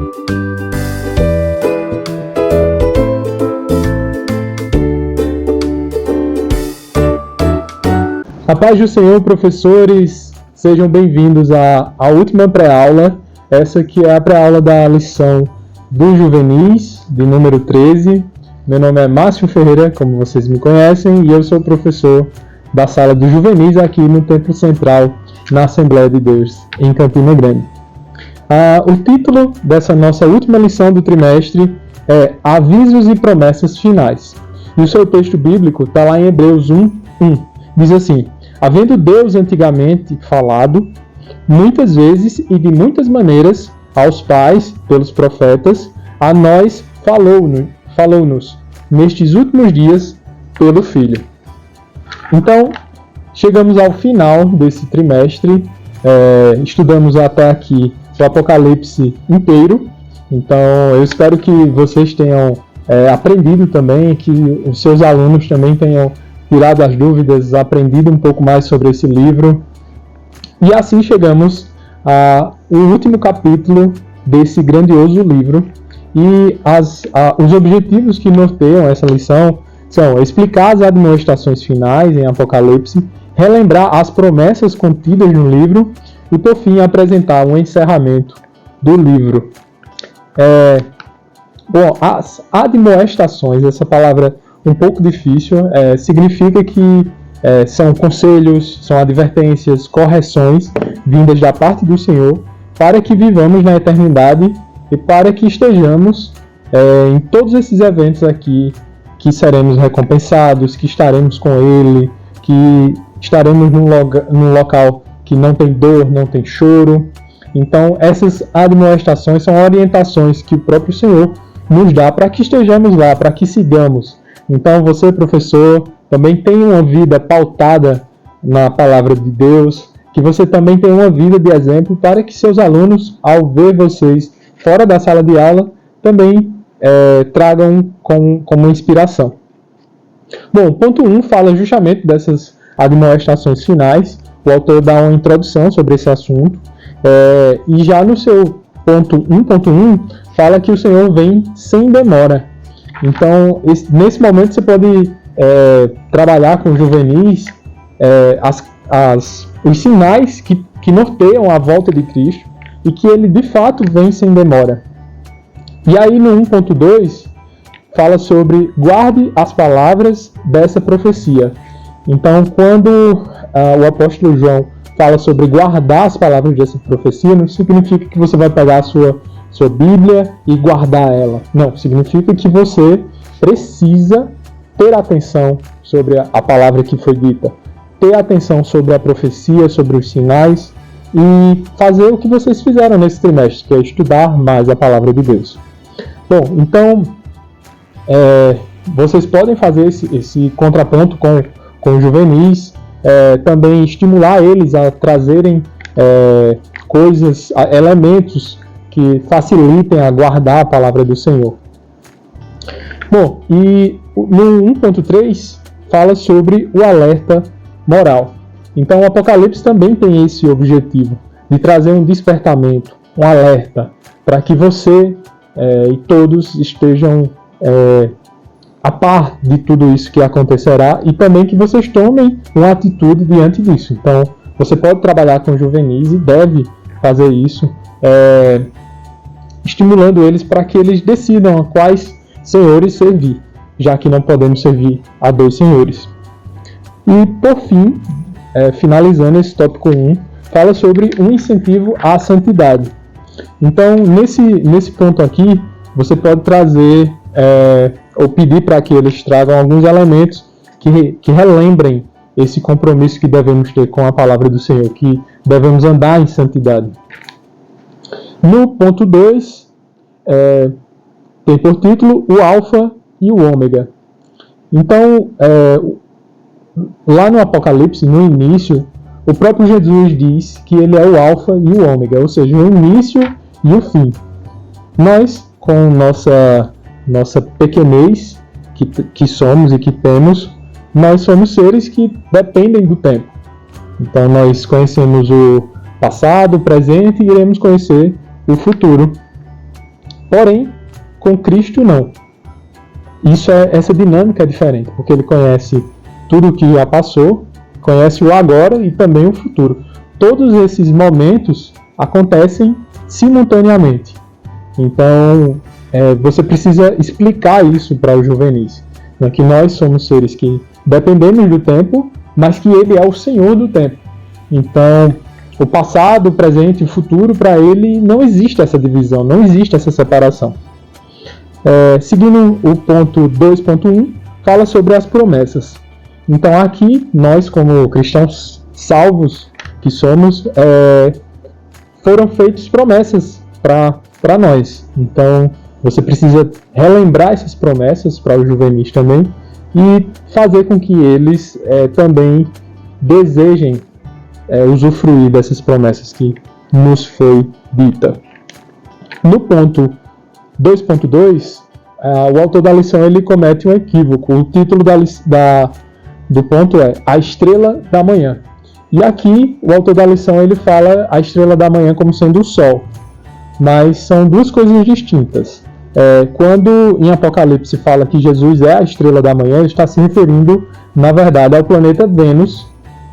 A paz do Senhor, professores, sejam bem-vindos à última pré-aula, essa que é a pré-aula da lição dos juvenis, de número 13. Meu nome é Márcio Ferreira, como vocês me conhecem, e eu sou professor da sala dos juvenis aqui no Templo Central, na Assembleia de Deus, em Campina Grande. O título dessa nossa última lição do trimestre é Avisos e Promessas Finais. E o seu texto bíblico está lá em Hebreus 1:1. Diz assim: havendo Deus antigamente falado, muitas vezes e de muitas maneiras, aos pais, pelos profetas, a nós falou-nos, nestes últimos dias, pelo Filho. Então, chegamos ao final desse trimestre, estudamos até aqui o Apocalipse inteiro, então eu espero que vocês tenham aprendido também, que os seus alunos também tenham tirado as dúvidas, aprendido um pouco mais sobre esse livro. E assim chegamos ao último capítulo desse grandioso livro. E os objetivos que norteiam essa lição são explicar as admoestações finais em Apocalipse, relembrar as promessas contidas no livro e, por fim, apresentar um encerramento do livro. As admoestações, essa palavra um pouco difícil, significa que são conselhos, são advertências, correções vindas da parte do Senhor para que vivamos na eternidade e para que estejamos em todos esses eventos aqui, que seremos recompensados, que estaremos com Ele, que estaremos num local que não tem dor, não tem choro. Então essas admoestações são orientações que o próprio Senhor nos dá para que estejamos lá, para que sigamos. Então você, professor, também tem uma vida pautada na palavra de Deus, que você também tem uma vida de exemplo para que seus alunos, ao ver vocês fora da sala de aula, também tragam como inspiração. Bom, ponto 1 fala justamente dessas admoestações finais. O autor dá uma introdução sobre esse assunto, e já no seu ponto 1.1 fala que o Senhor vem sem demora. Então, nesse momento você pode trabalhar com juvenis os sinais que norteiam a volta de Cristo e que ele de fato vem sem demora. E aí no 1.2 fala sobre guarde as palavras dessa profecia. Então, quando o apóstolo João fala sobre guardar as palavras dessa profecia, não significa que você vai pegar a sua Bíblia e guardar ela. Não, significa que você precisa ter atenção sobre a palavra que foi dita, ter atenção sobre a profecia, sobre os sinais e fazer o que vocês fizeram nesse trimestre, que é estudar mais a palavra de Deus. Bom, então vocês podem fazer esse contraponto com os juvenis, também estimular eles a trazerem elementos que facilitem a guardar a palavra do Senhor. Bom, e no 1.3 fala sobre o alerta moral. Então o Apocalipse também tem esse objetivo, de trazer um despertamento, um alerta, para que você e todos estejam a par de tudo isso que acontecerá e também que vocês tomem uma atitude diante disso. Então você pode trabalhar com juvenis e deve fazer isso, estimulando eles para que eles decidam a quais senhores servir, já que não podemos servir a dois senhores. E por fim, finalizando esse tópico 1, fala sobre um incentivo à santidade. Então nesse ponto aqui, você pode trazer ou pedir para que eles tragam alguns elementos que relembrem esse compromisso que devemos ter com a palavra do Senhor, que devemos andar em santidade. No ponto 2, tem por título o Alfa e o Ômega. Então, lá no Apocalipse, no início, o próprio Jesus diz que ele é o Alfa e o Ômega, ou seja, o início e o fim. Nós, com nossa pequenez que somos e que temos, nós somos seres que dependem do tempo. Então nós conhecemos o passado, o presente e iremos conhecer o futuro. Porém, com Cristo não. Essa dinâmica é diferente, porque ele conhece tudo o que já passou, conhece o agora e também o futuro. Todos esses momentos acontecem simultaneamente. Então, você precisa explicar isso para os juvenis, né? Que nós somos seres que dependemos do tempo, mas que ele é o Senhor do tempo. Então, o passado, o presente e o futuro, para ele, não existe essa divisão, não existe essa separação. Seguindo o ponto 2.1, fala sobre as promessas. Então, aqui, nós, como cristãos salvos que somos, foram feitas promessas para nós. Então, você precisa relembrar essas promessas para os juvenis também e fazer com que eles também desejem usufruir dessas promessas que nos foi dita. No ponto 2.2, o autor da lição ele comete um equívoco. O título do ponto é A Estrela da Manhã. E aqui o autor da lição ele fala a estrela da manhã como sendo o Sol. Mas são duas coisas distintas. Quando em Apocalipse fala que Jesus é a estrela da manhã, ele está se referindo, na verdade, ao planeta Vênus,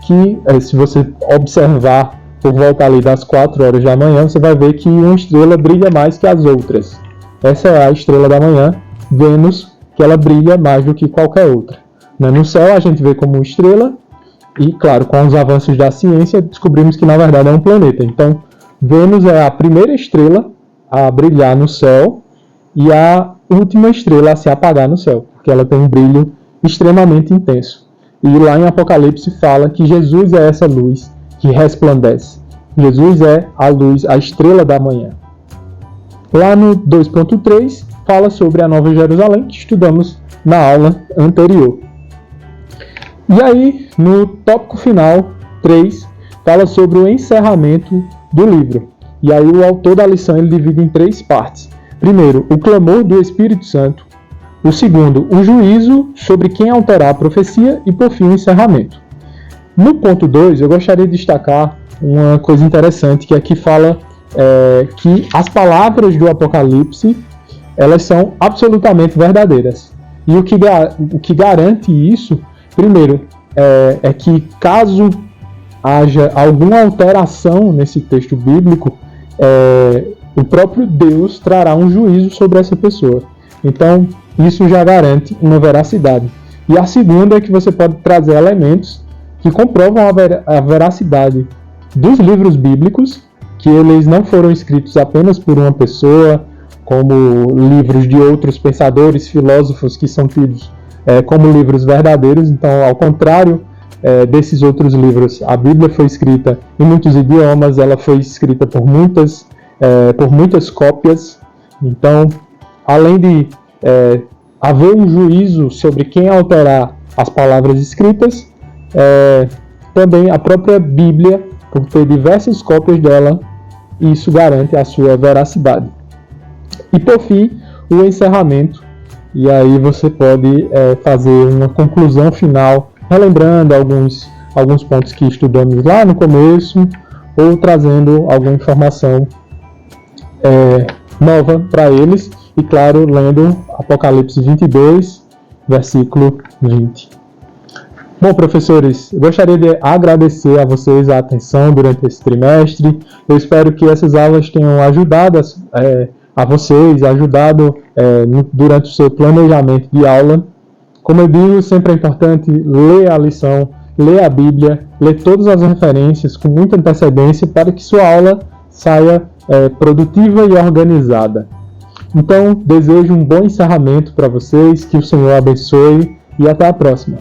que, se você observar por volta ali das 4 horas da manhã, você vai ver que uma estrela brilha mais que as outras. Essa é a estrela da manhã, Vênus, que ela brilha mais do que qualquer outra. No céu a gente vê como estrela, e claro, com os avanços da ciência, descobrimos que na verdade é um planeta. Então, Vênus é a primeira estrela a brilhar no céu e a última estrela a se apagar no céu, porque ela tem um brilho extremamente intenso. E lá em Apocalipse fala que Jesus é essa luz que resplandece. Jesus é a luz, a estrela da manhã. Lá no 2.3 fala sobre a Nova Jerusalém, que estudamos na aula anterior. E aí, no tópico final, 3, fala sobre o encerramento do livro. E aí o autor da lição ele divide em 3 partes. Primeiro, o clamor do Espírito Santo. O segundo, o juízo sobre quem alterar a profecia. E, por fim, o encerramento. No ponto 2, eu gostaria de destacar uma coisa interessante, que aqui fala que as palavras do Apocalipse elas são absolutamente verdadeiras. E o que garante isso, primeiro, é que caso haja alguma alteração nesse texto bíblico, o próprio Deus trará um juízo sobre essa pessoa. Então, isso já garante uma veracidade. E a segunda é que você pode trazer elementos que comprovam a veracidade dos livros bíblicos, que eles não foram escritos apenas por uma pessoa, como livros de outros pensadores, filósofos que são tidos como livros verdadeiros. Então, ao contrário desses outros livros, a Bíblia foi escrita em muitos idiomas, ela foi escrita por muitas cópias. Então, além de haver um juízo sobre quem alterar as palavras escritas, também a própria Bíblia, por ter diversas cópias dela, isso garante a sua veracidade. E por fim, o encerramento. E aí você pode fazer uma conclusão final, relembrando alguns pontos que estudamos lá no começo, ou trazendo alguma informação nova para eles. E claro, lendo Apocalipse 22, versículo 20. Bom, professores, eu gostaria de agradecer a vocês a atenção durante esse trimestre. Eu espero que essas aulas tenham ajudado a vocês, ajudado durante o seu planejamento de aula. Como eu digo, sempre é importante ler a lição, ler a Bíblia, ler todas as referências com muita antecedência para que sua aula saia produtiva e organizada. Então, desejo um bom encerramento para vocês, que o Senhor abençoe e até a próxima.